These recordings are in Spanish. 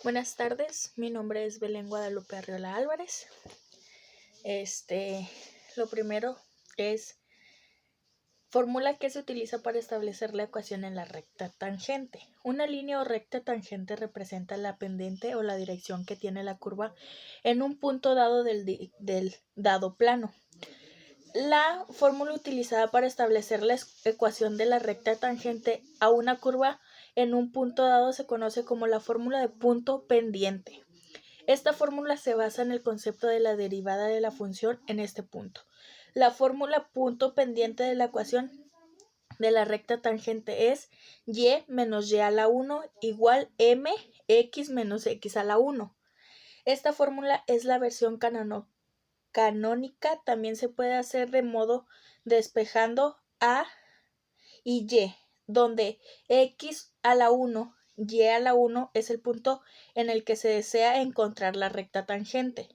Buenas tardes, mi nombre es Belén Guadalupe Arriola Álvarez. Lo primero es fórmula que se utiliza para establecer la ecuación en la recta tangente. Una línea o recta tangente representa la pendiente o la dirección que tiene la curva en un punto dado del dado plano. La fórmula utilizada para establecer la ecuación de la recta tangente a una curva en un punto dado se conoce como la fórmula de punto pendiente. Esta fórmula se basa en el concepto de la derivada de la función en este punto. La fórmula punto pendiente de la ecuación de la recta tangente es y menos y a la 1 igual mx menos x a la 1. Esta fórmula es la versión canónica. También se puede hacer de modo despejando a y y, donde x a la 1 y a la 1 es el punto en el que se desea encontrar la recta tangente.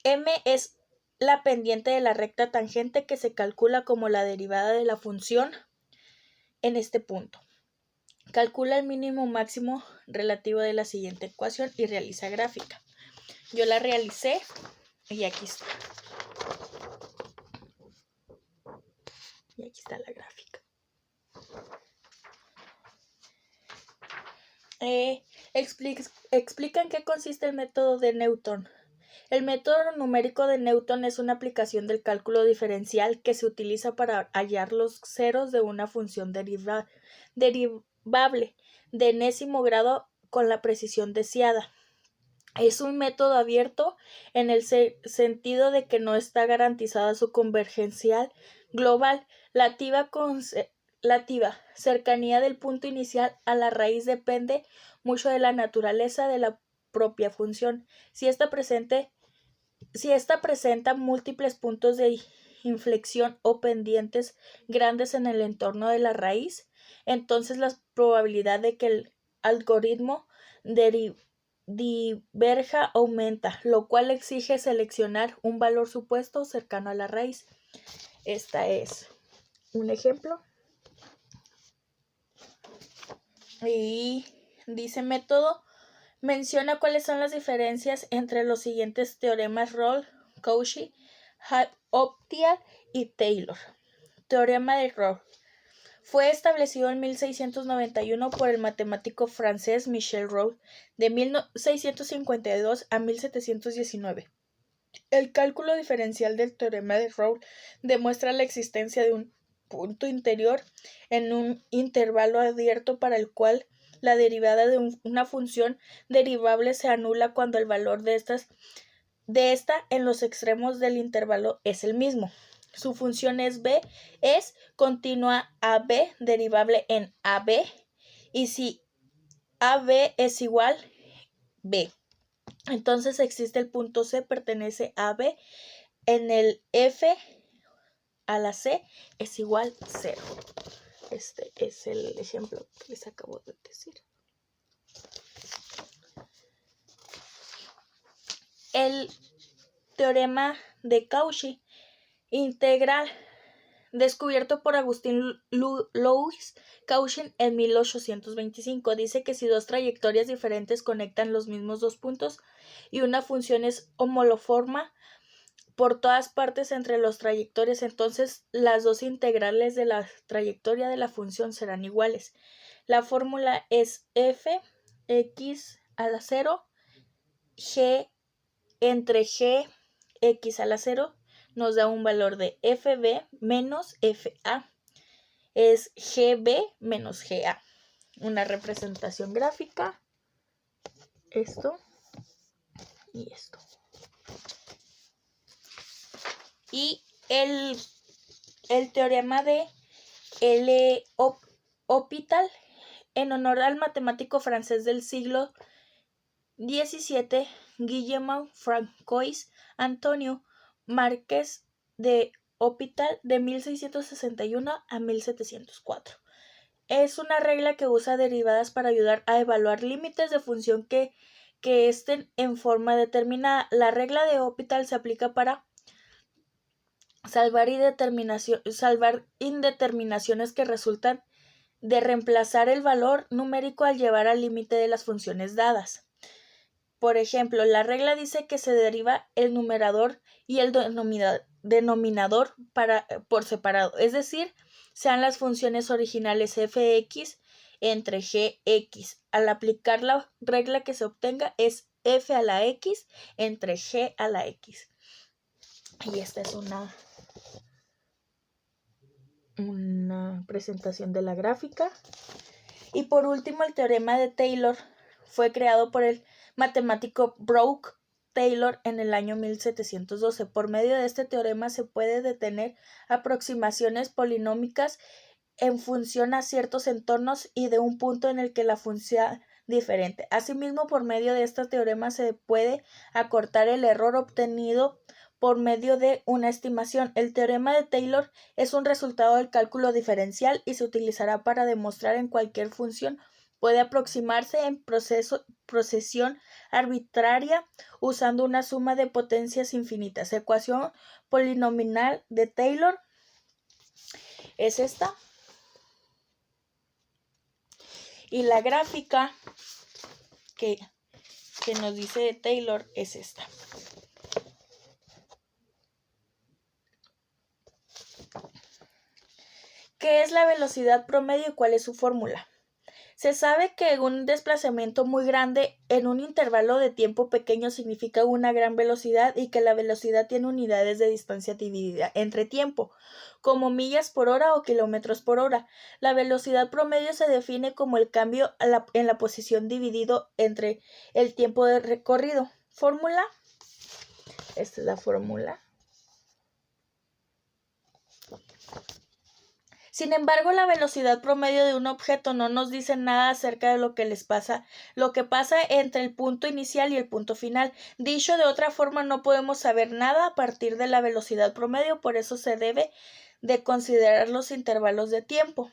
M es la pendiente de la recta tangente que se calcula como la derivada de la función en este punto. Calcula el mínimo máximo relativo de la siguiente ecuación y realiza gráfica. Yo la realicé y aquí está. Y aquí está la gráfica. Explica en qué consiste el método de Newton. El método numérico de Newton es una aplicación del cálculo diferencial que se utiliza para hallar los ceros de una función derivable de enésimo grado con la precisión deseada. Es un método abierto en el sentido de que no está garantizada su convergencia global. La cercanía del punto inicial a la raíz depende mucho de la naturaleza de la propia función. Si esta presenta múltiples puntos de inflexión o pendientes grandes en el entorno de la raíz, entonces la probabilidad de que el algoritmo diverja aumenta, lo cual exige seleccionar un valor supuesto cercano a la raíz. Este es un ejemplo. Y dice método. Menciona cuáles son las diferencias entre los siguientes teoremas Rolle, Cauchy, Optia y Taylor. Teorema de Rolle. Fue establecido en 1691 por el matemático francés Michel Rolle, de 1652 a 1719. El cálculo diferencial del teorema de Rolle demuestra la existencia de un punto interior en un intervalo abierto para el cual la derivada de una función derivable se anula cuando el valor de esta en los extremos del intervalo es el mismo. Su función es b, es continua ab derivable en ab, y si ab es igual b, entonces existe el punto C, pertenece a B, en el F a la C es igual 0. Este es el ejemplo que les acabo de decir. El teorema de Cauchy integral, descubierto por Agustín Louis Cauchy en 1825, dice que si dos trayectorias diferentes conectan los mismos dos puntos y una función es homoloforma por todas partes entre las trayectorias, entonces las dos integrales de la trayectoria de la función serán iguales. La fórmula es f x a la 0 g entre g x a la 0 nos da un valor de fb menos fa. Es gb menos ga. Una representación gráfica. Esto y esto. Y el teorema de L'Hopital, en honor al matemático francés del siglo XVII, Guillermo Francois Antonio Márquez de Hopital, de 1661 a 1704. Es una regla que usa derivadas para ayudar a evaluar límites de función que estén en forma determinada. La regla de Hopital se aplica para salvar indeterminaciones que resultan de reemplazar el valor numérico al llevar al límite de las funciones dadas. Por ejemplo, la regla dice que se deriva el numerador y el denominador por separado, es decir, sean las funciones originales fx entre gx. Al aplicar la regla que se obtenga es f a la x entre g a la x. Y esta es una presentación de la gráfica. Y por último, el teorema de Taylor fue creado por el matemático Brooke Taylor en el año 1712. Por medio de este teorema se puede detener aproximaciones polinómicas en función a ciertos entornos y de un punto en el que la función diferente. Asimismo, por medio de este teorema se puede acortar el error obtenido por medio de una estimación. El teorema de Taylor es un resultado del cálculo diferencial y se utilizará para demostrar en cualquier función. Puede aproximarse en procesión arbitraria usando una suma de potencias infinitas. Ecuación polinomial de Taylor es esta. Y la gráfica que nos dice Taylor es esta. ¿Qué es la velocidad promedio y cuál es su fórmula? Se sabe que un desplazamiento muy grande en un intervalo de tiempo pequeño significa una gran velocidad y que la velocidad tiene unidades de distancia dividida entre tiempo, como millas por hora o kilómetros por hora. La velocidad promedio se define como el cambio en la posición dividido entre el tiempo de recorrido. Fórmula. Esta es la fórmula. Sin embargo, la velocidad promedio de un objeto no nos dice nada acerca de lo que pasa entre el punto inicial y el punto final. Dicho de otra forma, no podemos saber nada a partir de la velocidad promedio, por eso se debe de considerar los intervalos de tiempo.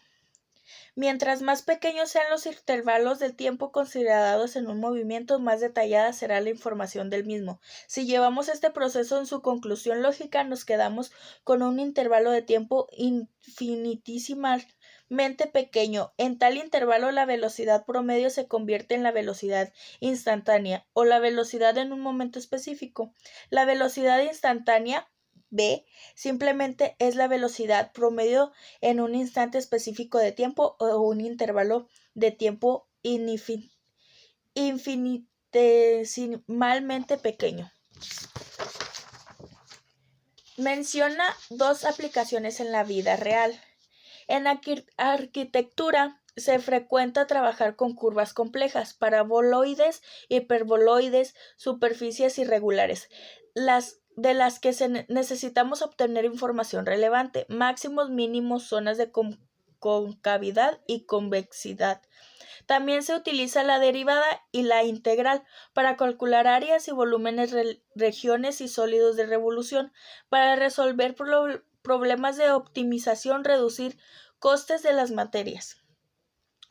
Mientras más pequeños sean los intervalos de tiempo considerados en un movimiento, más detallada será la información del mismo. Si llevamos este proceso en su conclusión lógica, nos quedamos con un intervalo de tiempo infinitísimamente pequeño. En tal intervalo, la velocidad promedio se convierte en la velocidad instantánea o la velocidad en un momento específico. La velocidad instantánea B simplemente es la velocidad promedio en un instante específico de tiempo o un intervalo de tiempo infinitesimalmente pequeño. Menciona dos aplicaciones en la vida real. En arquitectura se frecuenta trabajar con curvas complejas, paraboloides, hiperboloides, superficies irregulares, de las que necesitamos obtener información relevante, máximos, mínimos, zonas de concavidad y convexidad. También se utiliza la derivada y la integral para calcular áreas y volúmenes, regiones y sólidos de revolución, para resolver problemas de optimización, reducir costes de las materias.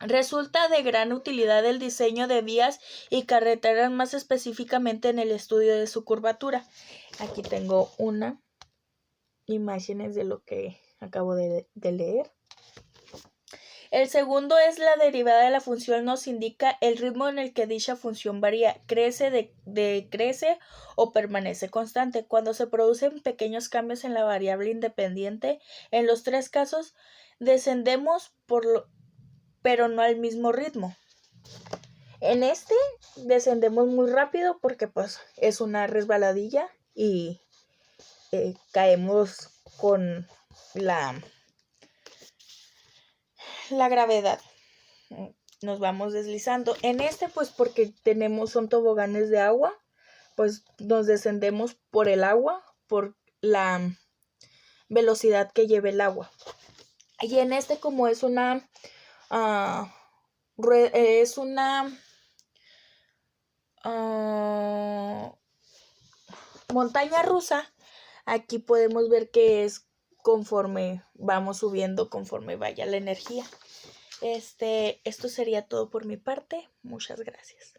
Resulta de gran utilidad el diseño de vías y carreteras, más específicamente en el estudio de su curvatura. Aquí tengo una imágenes de lo que acabo de leer. El segundo es la derivada de la función, nos indica el ritmo en el que dicha función varía, crece, decrece o permanece constante. Cuando se producen pequeños cambios en la variable independiente, en los tres casos descendemos pero no al mismo ritmo. En este descendemos muy rápido porque pues es una resbaladilla y caemos con la gravedad. Nos vamos deslizando. En este pues porque son toboganes de agua, pues nos descendemos por el agua, por la velocidad que lleva el agua. Y en este como es una montaña rusa, aquí podemos ver que es conforme vamos subiendo, conforme vaya la energía. Esto sería todo por mi parte. Muchas gracias.